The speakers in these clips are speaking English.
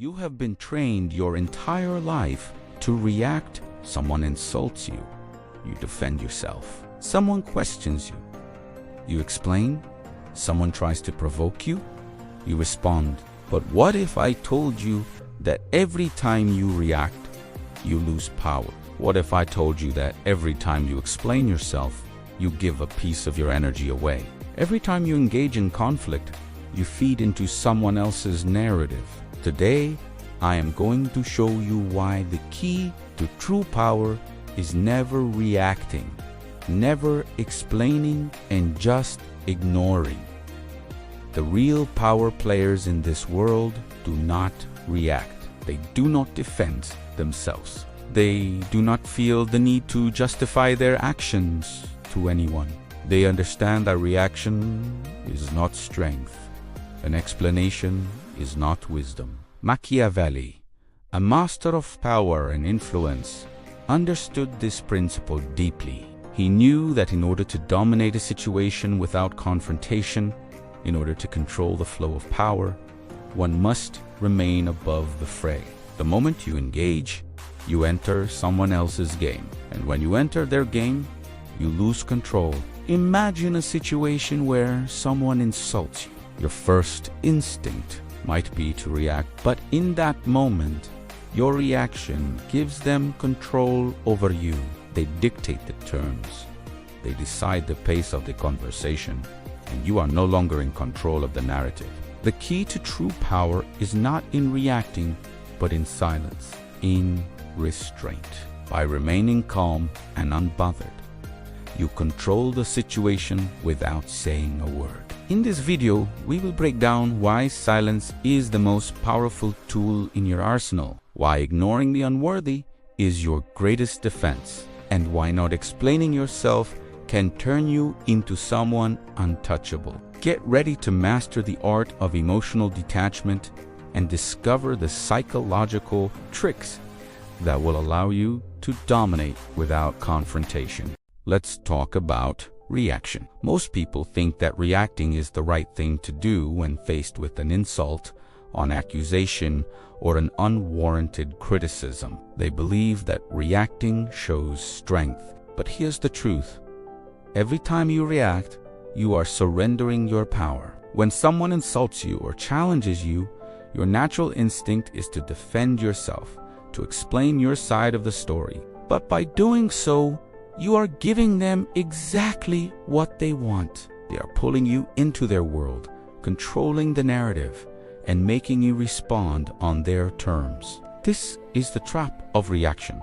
You have been trained your entire life to react. Someone insults you, you defend yourself. Someone questions you, you explain. Someone tries to provoke you, you respond. But what if I told you that every time you react, you lose power? What if I told you that every time you explain yourself, you give a piece of your energy away? Every time you engage in conflict, you feed into someone else's narrative. Today, I am going to show you why the key to true power is never reacting, never explaining, and just ignoring. The real power players in this world do not react. They do not defend themselves. They do not feel the need to justify their actions to anyone. They understand that reaction is not strength. An explanation is not wisdom. Machiavelli, a master of power and influence, understood this principle deeply. He knew that in order to dominate a situation without confrontation, in order to control the flow of power, one must remain above the fray. The moment you engage, you enter someone else's game. And when you enter their game, you lose control. Imagine a situation where someone insults you. Your first instinct might be to react, but in that moment, your reaction gives them control over you. They dictate the terms. They decide the pace of the conversation, and you are no longer in control of the narrative. The key to true power is not in reacting, but in silence, in restraint. By remaining calm and unbothered, you control the situation without saying a word. In this video, we will break down why silence is the most powerful tool in your arsenal, why ignoring the unworthy is your greatest defense, and why not explaining yourself can turn you into someone untouchable. Get ready to master the art of emotional detachment and discover the psychological tricks that will allow you to dominate without confrontation. Let's talk about reaction. Most people think that reacting is the right thing to do when faced with an insult, an accusation, or an unwarranted criticism. They believe that reacting shows strength. But here's the truth. Every time you react, you are surrendering your power. When someone insults you or challenges you, your natural instinct is to defend yourself, to explain your side of the story. But by doing so, you are giving them exactly what they want. They are pulling you into their world, controlling the narrative, and making you respond on their terms. This is the trap of reaction.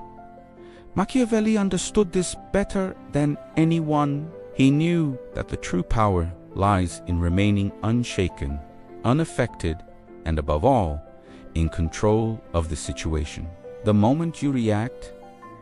Machiavelli understood this better than anyone. He knew that the true power lies in remaining unshaken, unaffected, and above all, in control of the situation. The moment you react,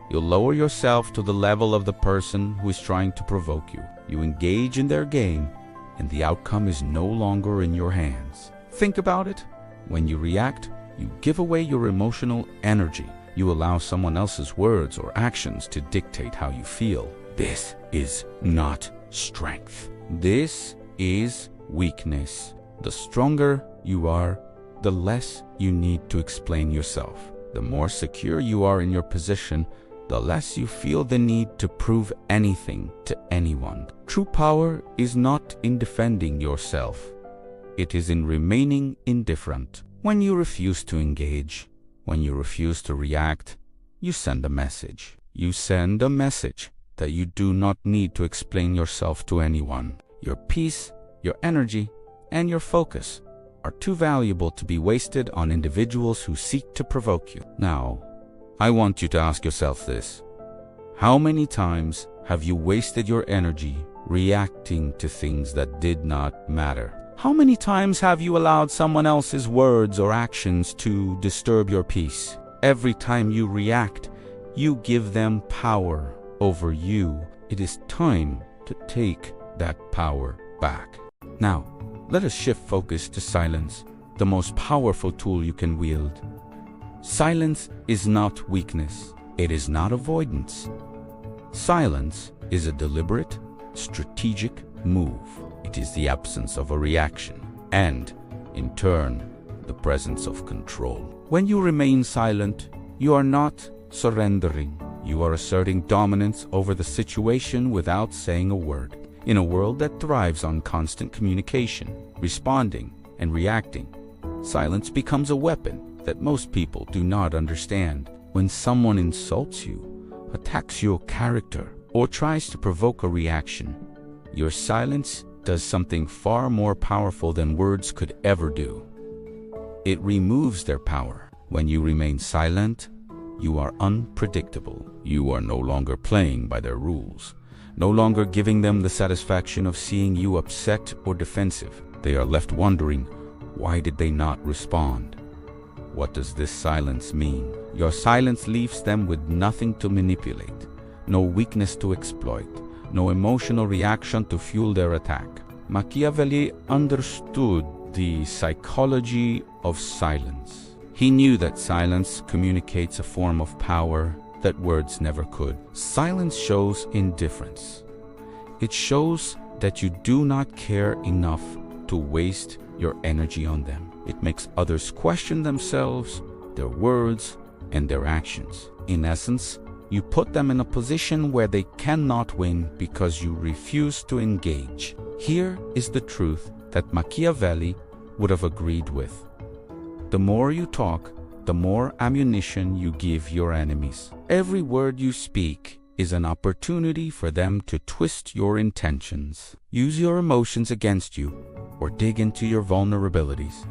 you'll lower yourself to the level of the person who is trying to provoke you. You engage in their game, and the outcome is no longer in your hands. Think about it. When you react, you give away your emotional energy. You allow someone else's words or actions to dictate how you feel. This is not strength. This is weakness. The stronger you are, the less you need to explain yourself. The more secure you are in your position, the less you feel the need to prove anything to anyone. True power is not in defending yourself. It is in remaining indifferent. When you refuse to engage, when you refuse to react, you send a message. You send a message that you do not need to explain yourself to anyone. Your peace, your energy, and your focus are too valuable to be wasted on individuals who seek to provoke you. Now, I want you to ask yourself this. How many times have you wasted your energy reacting to things that did not matter? How many times have you allowed someone else's words or actions to disturb your peace? Every time you react, you give them power over you. It is time to take that power back. Now, let us shift focus to silence, the most powerful tool you can wield. Silence is not weakness. It is not avoidance. Silence is a deliberate, strategic move. It is the absence of a reaction and, in turn, the presence of control. When you remain silent, you are not surrendering. You are asserting dominance over the situation without saying a word. In a world that thrives on constant communication, responding, and reacting, silence becomes a weapon that most people do not understand. When someone insults you, attacks your character, or tries to provoke a reaction, your silence does something far more powerful than words could ever do. It removes their power. When you remain silent, you are unpredictable. You are no longer playing by their rules, no longer giving them the satisfaction of seeing you upset or defensive. They are left wondering, why did they not respond? What does this silence mean? Your silence leaves them with nothing to manipulate, no weakness to exploit, no emotional reaction to fuel their attack. Machiavelli understood the psychology of silence. He knew that silence communicates a form of power that words never could. Silence shows indifference. It shows that you do not care enough to waste your energy on them. It makes others question themselves, their words, and their actions. In essence, you put them in a position where they cannot win because you refuse to engage. Here is the truth that Machiavelli would have agreed with. The more you talk, the more ammunition you give your enemies. Every word you speak is an opportunity for them to twist your intentions, use your emotions against you, or dig into your vulnerabilities.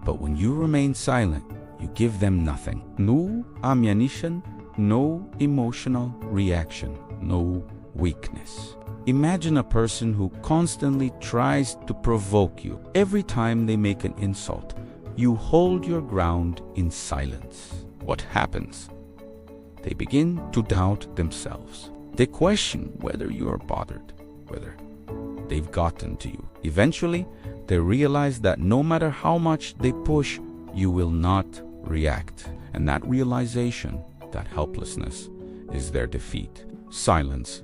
But when you remain silent, you give them nothing. No ammunition, no emotional reaction, no weakness. Imagine a person who constantly tries to provoke you. Every time they make an insult, you hold your ground in silence. What happens? They begin to doubt themselves. They question whether you are bothered, whether they've gotten to you. Eventually, they realize that no matter how much they push, you will not react. And that realization, that helplessness, is their defeat. Silence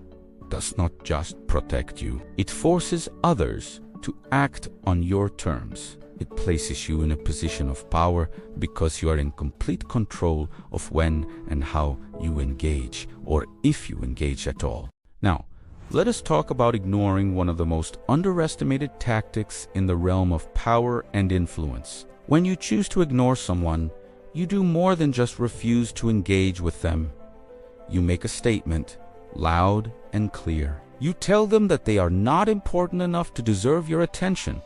does not just protect you. It forces others to act on your terms. It places you in a position of power because you are in complete control of when and how you engage, or if you engage at all. Now, let us talk about ignoring one of the most underestimated tactics in the realm of power and influence. When you choose to ignore someone, you do more than just refuse to engage with them. You make a statement, loud and clear. You tell them that they are not important enough to deserve your attention,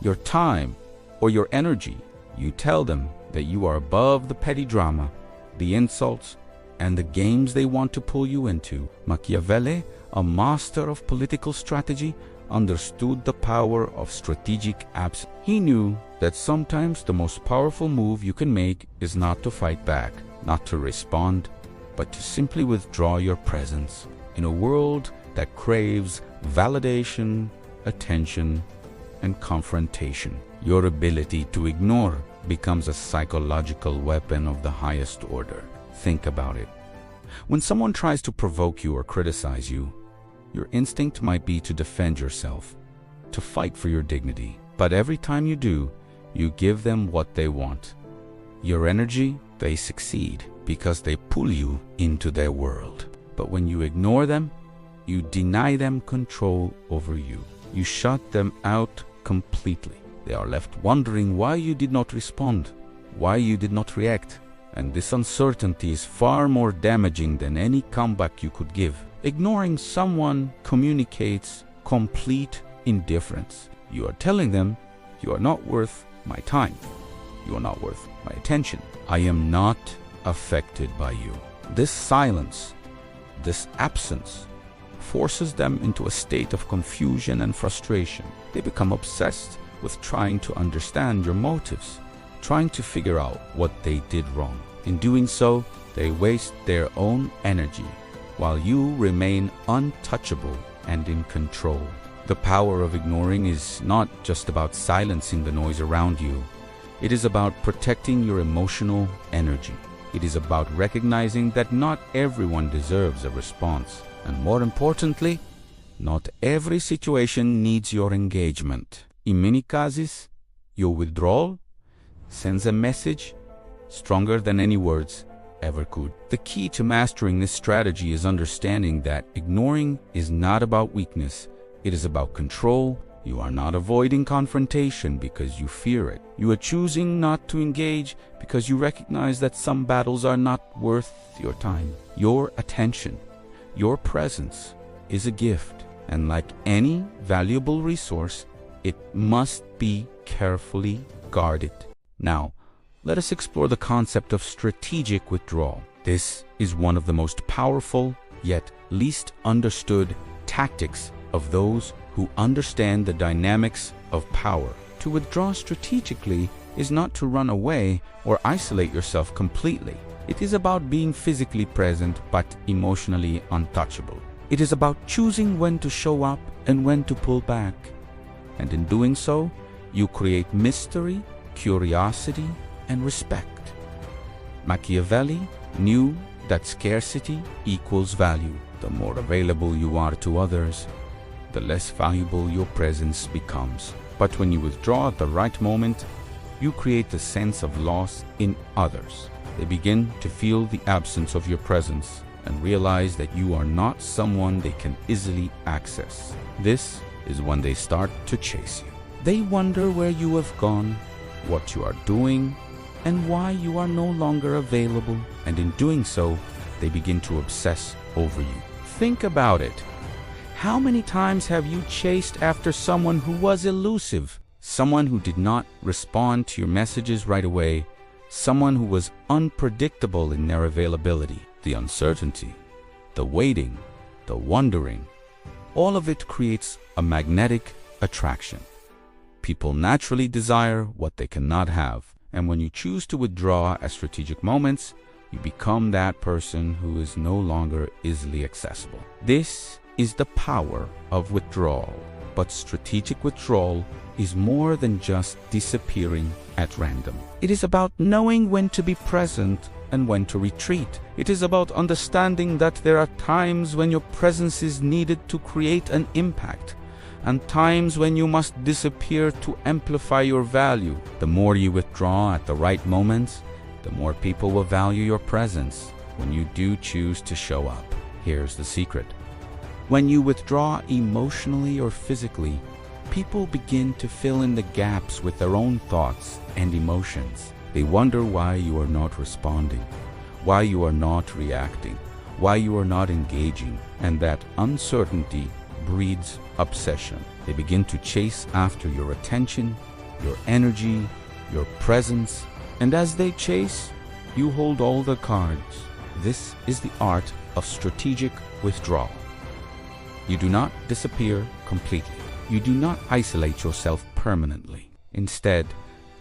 your time, or your energy. You tell them that you are above the petty drama, the insults, and the games they want to pull you into. Machiavelli, a master of political strategy, understood the power of strategic absence. He knew that sometimes the most powerful move you can make is not to fight back, not to respond, but to simply withdraw your presence. In a world that craves validation, attention, and confrontation, your ability to ignore becomes a psychological weapon of the highest order. Think about it. When someone tries to provoke you or criticize you, your instinct might be to defend yourself, to fight for your dignity. But every time you do, you give them what they want. Your energy, they succeed because they pull you into their world. But when you ignore them, you deny them control over you. You shut them out completely. They are left wondering why you did not respond, why you did not react. And this uncertainty is far more damaging than any comeback you could give. Ignoring someone communicates complete indifference. You are telling them, you are not worth my time. You are not worth my attention. I am not affected by you. This silence, this absence, forces them into a state of confusion and frustration. They become obsessed with trying to understand your motives, trying to figure out what they did wrong. In doing so, they waste their own energy, while you remain untouchable and in control. The power of ignoring is not just about silencing the noise around you. It is about protecting your emotional energy. It is about recognizing that not everyone deserves a response. And more importantly, not every situation needs your engagement. In many cases, your withdrawal sends a message stronger than any words ever could. The key to mastering this strategy is understanding that ignoring is not about weakness. It is about control. You are not avoiding confrontation because you fear it. You are choosing not to engage because you recognize that some battles are not worth your time. Your attention, your presence is a gift, and like any valuable resource, it must be carefully guarded. Now, let us explore the concept of strategic withdrawal. This is one of the most powerful yet least understood tactics of those who understand the dynamics of power. To withdraw strategically is not to run away or isolate yourself completely. It is about being physically present but emotionally untouchable. It is about choosing when to show up and when to pull back. And in doing so, you create mystery, curiosity, and respect. Machiavelli knew that scarcity equals value. The more available you are to others, the less valuable your presence becomes. But when you withdraw at the right moment, you create a sense of loss in others. They begin to feel the absence of your presence and realize that you are not someone they can easily access. This is when they start to chase you. They wonder where you have gone, what you are doing, and why you are no longer available. And in doing so, they begin to obsess over you. Think about it. How many times have you chased after someone who was elusive? Someone who did not respond to your messages right away? Someone who was unpredictable in their availability? The uncertainty, the waiting, the wondering, all of it creates a magnetic attraction. People naturally desire what they cannot have. And when you choose to withdraw at strategic moments, you become that person who is no longer easily accessible. This is the power of withdrawal. But strategic withdrawal is more than just disappearing at random. It is about knowing when to be present and when to retreat. It is about understanding that there are times when your presence is needed to create an impact, and times when you must disappear to amplify your value. The more you withdraw at the right moments, the more people will value your presence when you do choose to show up. Here's the secret. When you withdraw emotionally or physically, people begin to fill in the gaps with their own thoughts and emotions. They wonder why you are not responding, why you are not reacting, why you are not engaging, and that uncertainty breeds obsession. They begin to chase after your attention, your energy, your presence, and as they chase, you hold all the cards. This is the art of strategic withdrawal. You do not disappear completely. You do not isolate yourself permanently. Instead,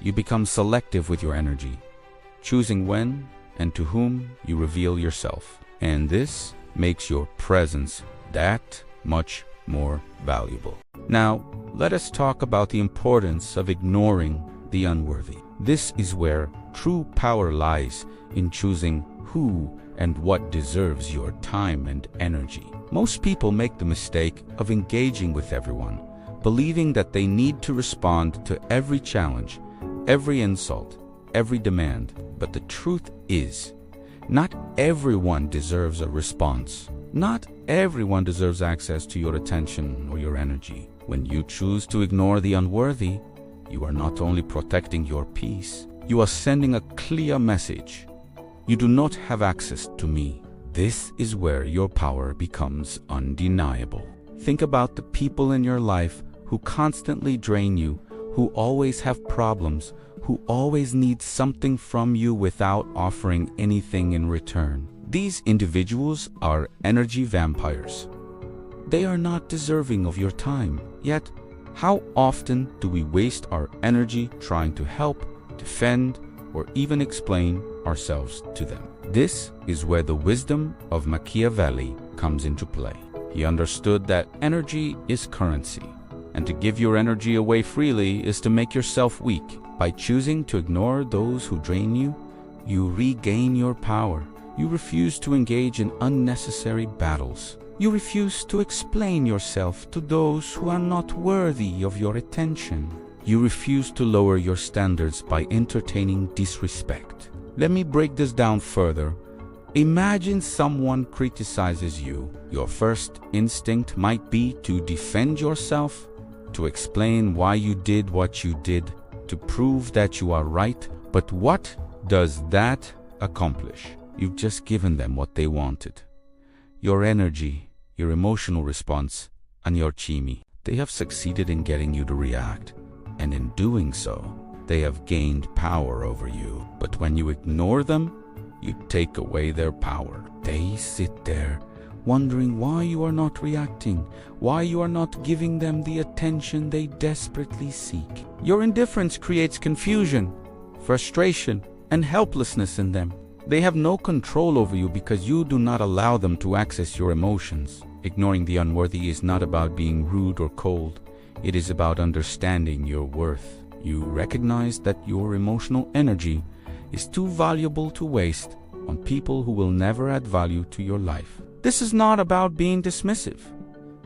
you become selective with your energy, choosing when and to whom you reveal yourself. And this makes your presence that much more valuable. Now, let us talk about the importance of ignoring the unworthy. This is where true power lies, in choosing who and what deserves your time and energy. Most people make the mistake of engaging with everyone, believing that they need to respond to every challenge, every insult, every demand. But the truth is, not everyone deserves a response. Not everyone deserves access to your attention or your energy. When you choose to ignore the unworthy, you are not only protecting your peace, you are sending a clear message. You do not have access to me. This is where your power becomes undeniable. Think about the people in your life who constantly drain you, who always have problems, who always need something from you without offering anything in return. These individuals are energy vampires. They are not deserving of your time. Yet, how often do we waste our energy trying to help, defend, or even explain ourselves to them? This is where the wisdom of Machiavelli comes into play. He understood that energy is currency, and to give your energy away freely is to make yourself weak. By choosing to ignore those who drain you, you regain your power. You refuse to engage in unnecessary battles. You refuse to explain yourself to those who are not worthy of your attention. You refuse to lower your standards by entertaining disrespect. Let me break this down further. Imagine someone criticizes you. Your first instinct might be to defend yourself, to explain why you did what you did, to prove that you are right. But what does that accomplish? You've just given them what they wanted. Your energy, your emotional response, and your chimi. They have succeeded in getting you to react, and in doing so, they have gained power over you. But when you ignore them, you take away their power. They sit there wondering why you are not reacting, why you are not giving them the attention they desperately seek. Your indifference creates confusion, frustration, and helplessness in them. They have no control over you because you do not allow them to access your emotions. Ignoring the unworthy is not about being rude or cold. It is about understanding your worth. You recognize that your emotional energy is too valuable to waste on people who will never add value to your life. This is not about being dismissive.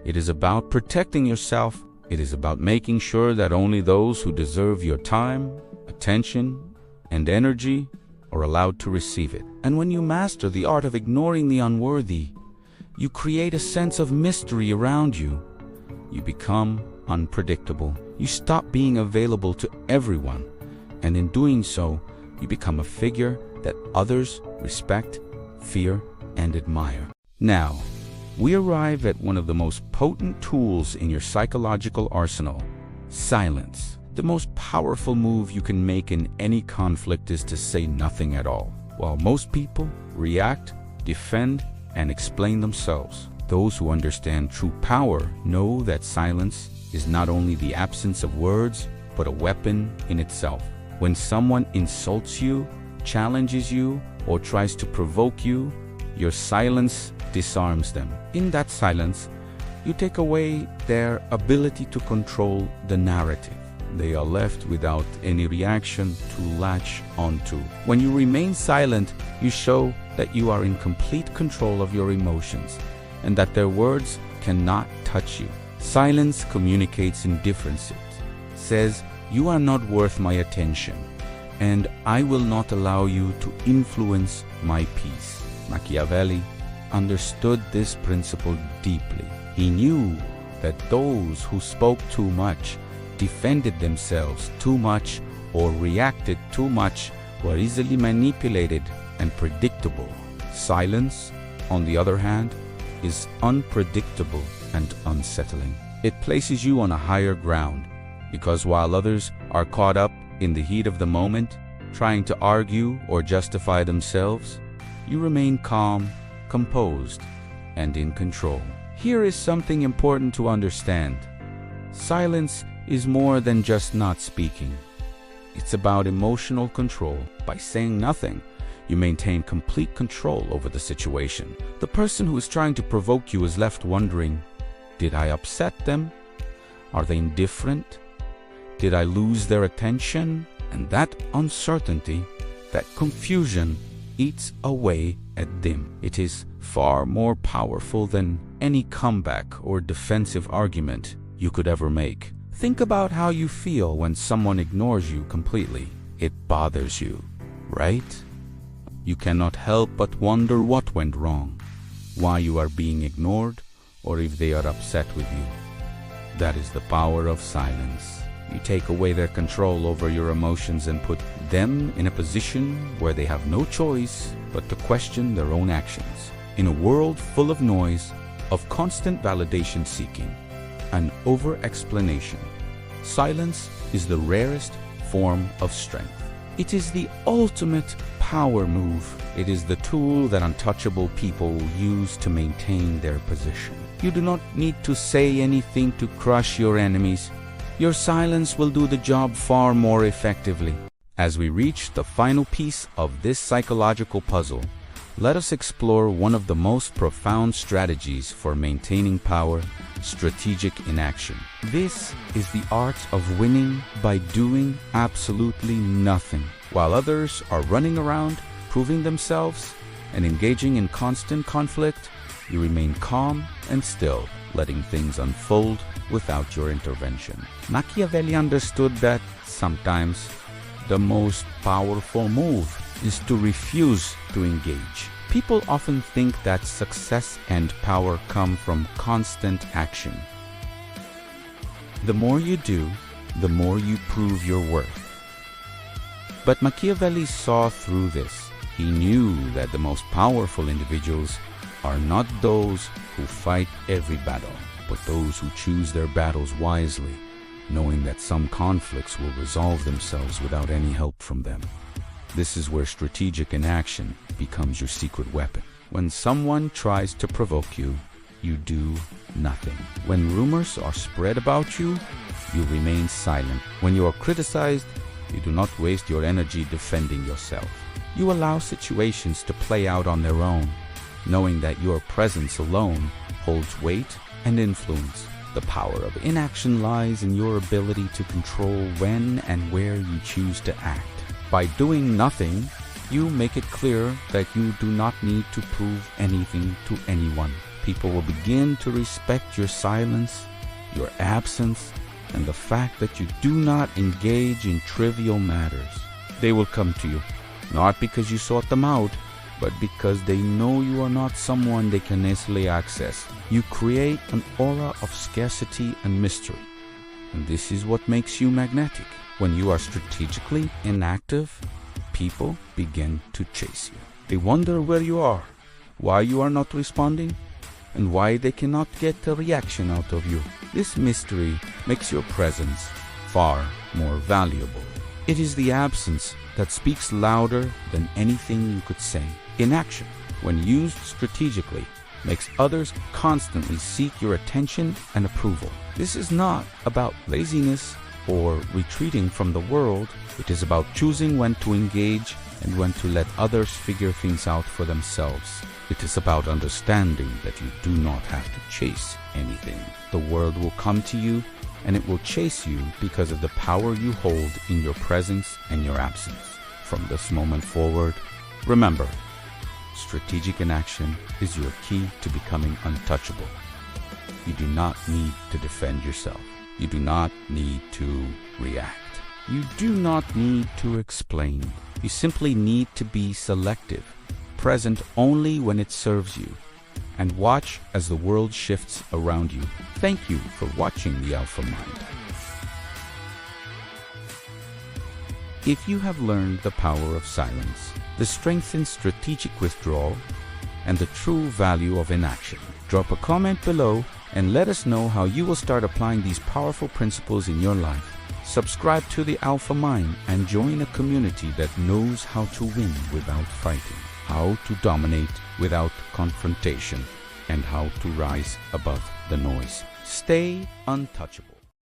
It is about protecting yourself. It is about making sure that only those who deserve your time, attention, and energy are allowed to receive it. And when you master the art of ignoring the unworthy, you create a sense of mystery around you. You become unpredictable. You stop being available to everyone, and in doing so, you become a figure that others respect, fear, and admire. Now, we arrive at one of the most potent tools in your psychological arsenal: silence. The most powerful move you can make in any conflict is to say nothing at all. While most people react, defend, and explain themselves, those who understand true power know that silence is not only the absence of words, but a weapon in itself. When someone insults you, challenges you, or tries to provoke you, your silence disarms them. In that silence, you take away their ability to control the narrative. They are left without any reaction to latch onto. When you remain silent, you show that you are in complete control of your emotions and that their words cannot touch you. Silence communicates indifference. It says, "You are not worth my attention, and I will not allow you to influence my peace." Machiavelli understood this principle deeply. He knew that those who spoke too much, defended themselves too much, or reacted too much were easily manipulated and predictable. Silence, on the other hand, is unpredictable and unsettling. It places you on a higher ground, because while others are caught up in the heat of the moment, trying to argue or justify themselves, you remain calm, composed, and in control. Here is something important to understand. Silence is more than just not speaking. It's about emotional control. By saying nothing, you maintain complete control over the situation. The person who is trying to provoke you is left wondering, did I upset them? Are they indifferent? Did I lose their attention? And that uncertainty, that confusion, eats away at them. It is far more powerful than any comeback or defensive argument you could ever make. Think about how you feel when someone ignores you completely. It bothers you, right? You cannot help but wonder what went wrong, why you are being ignored, or if they are upset with you. That is the power of silence. You take away their control over your emotions and put them in a position where they have no choice but to question their own actions. In a world full of noise, of constant validation seeking, and over-explanation, silence is the rarest form of strength. It is the ultimate power move. It is the tool that untouchable people use to maintain their position. You do not need to say anything to crush your enemies. Your silence will do the job far more effectively. As we reach the final piece of this psychological puzzle, let us explore one of the most profound strategies for maintaining power: strategic inaction. This is the art of winning by doing absolutely nothing. While others are running around, proving themselves, and engaging in constant conflict, you remain calm and still. letting things unfold without your intervention. Machiavelli understood that sometimes the most powerful move is to refuse to engage. People often think that success and power come from constant action. The more you do, the more you prove your worth. But Machiavelli saw through this. He knew that the most powerful individuals are not those who fight every battle, but those who choose their battles wisely, knowing that some conflicts will resolve themselves without any help from them. This is where strategic inaction becomes your secret weapon. When someone tries to provoke you, you do nothing. When rumors are spread about you, you remain silent. When you are criticized, you do not waste your energy defending yourself. You allow situations to play out on their own, knowing that your presence alone holds weight and influence. The power of inaction lies in your ability to control when and where you choose to act. By doing nothing, you make it clear that you do not need to prove anything to anyone. People will begin to respect your silence, your absence, and the fact that you do not engage in trivial matters. They will come to you, not because you sought them out, but because they know you are not someone they can easily access. You create an aura of scarcity and mystery, and this is what makes you magnetic. When you are strategically inactive, people begin to chase you. They wonder where you are, why you are not responding, and why they cannot get a reaction out of you. This mystery makes your presence far more valuable. It is the absence that speaks louder than anything you could say. Inaction, when used strategically, makes others constantly seek your attention and approval. This is not about laziness or retreating from the world. It is about choosing when to engage and when to let others figure things out for themselves. It is about understanding that you do not have to chase anything. The world will come to you, and it will chase you because of the power you hold in your presence and your absence. From this moment forward, remember, strategic inaction is your key to becoming untouchable. You do not need to defend yourself. You do not need to react. You do not need to explain. You simply need to be selective, present only when it serves you, and watch as the world shifts around you. Thank you for watching The Alpha Mind. If you have learned the power of silence, the strength in strategic withdrawal, and the true value of inaction, drop a comment below and let us know how you will start applying these powerful principles in your life. Subscribe to The Alpha Mind and join a community that knows how to win without fighting, how to dominate without confrontation, and how to rise above the noise. Stay untouchable.